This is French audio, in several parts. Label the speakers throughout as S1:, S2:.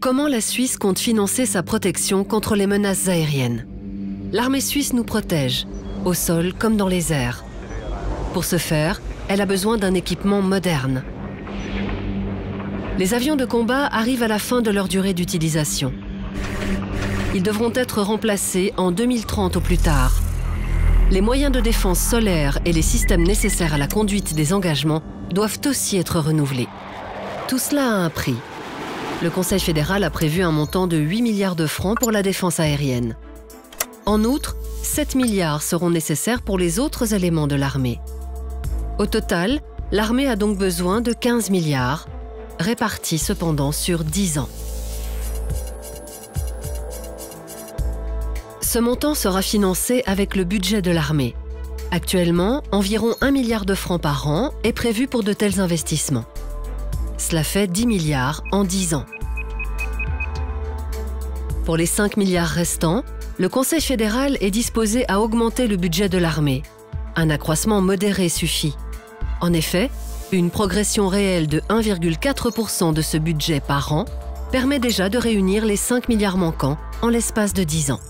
S1: Comment la Suisse compte financer sa protection contre les menaces aériennes? L'armée suisse nous protège, au sol comme dans les airs. Pour ce faire, elle a besoin d'un équipement moderne. Les avions de combat arrivent à la fin de leur durée d'utilisation. Ils devront être remplacés en 2030 au plus tard. Les moyens de défense solaire et les systèmes nécessaires à la conduite des engagements doivent aussi être renouvelés. Tout cela a un prix. Le Conseil fédéral a prévu un montant de 8 milliards de francs pour la défense aérienne. En outre, 7 milliards seront nécessaires pour les autres éléments de l'armée. Au total, l'armée a donc besoin de 15 milliards, répartis cependant sur 10 ans. Ce montant sera financé avec le budget de l'armée. Actuellement, environ 1 milliard de francs par an est prévu pour de tels investissements. Cela fait 10 milliards en 10 ans. Pour les 5 milliards restants, le Conseil fédéral est disposé à augmenter le budget de l'armée. Un accroissement modéré suffit. En effet, une progression réelle de 1,4% de ce budget par an permet déjà de réunir les 5 milliards manquants en l'espace de 10 ans.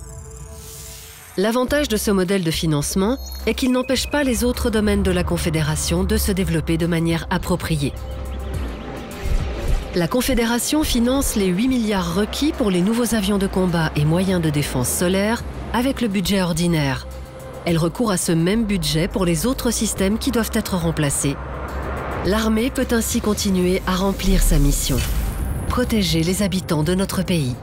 S1: L'avantage de ce modèle de financement est qu'il n'empêche pas les autres domaines de la Confédération de se développer de manière appropriée. La Confédération finance les 8 milliards requis pour les nouveaux avions de combat et moyens de défense solaire avec le budget ordinaire. Elle recourt à ce même budget pour les autres systèmes qui doivent être remplacés. L'armée peut ainsi continuer à remplir sa mission: protéger les habitants de notre pays.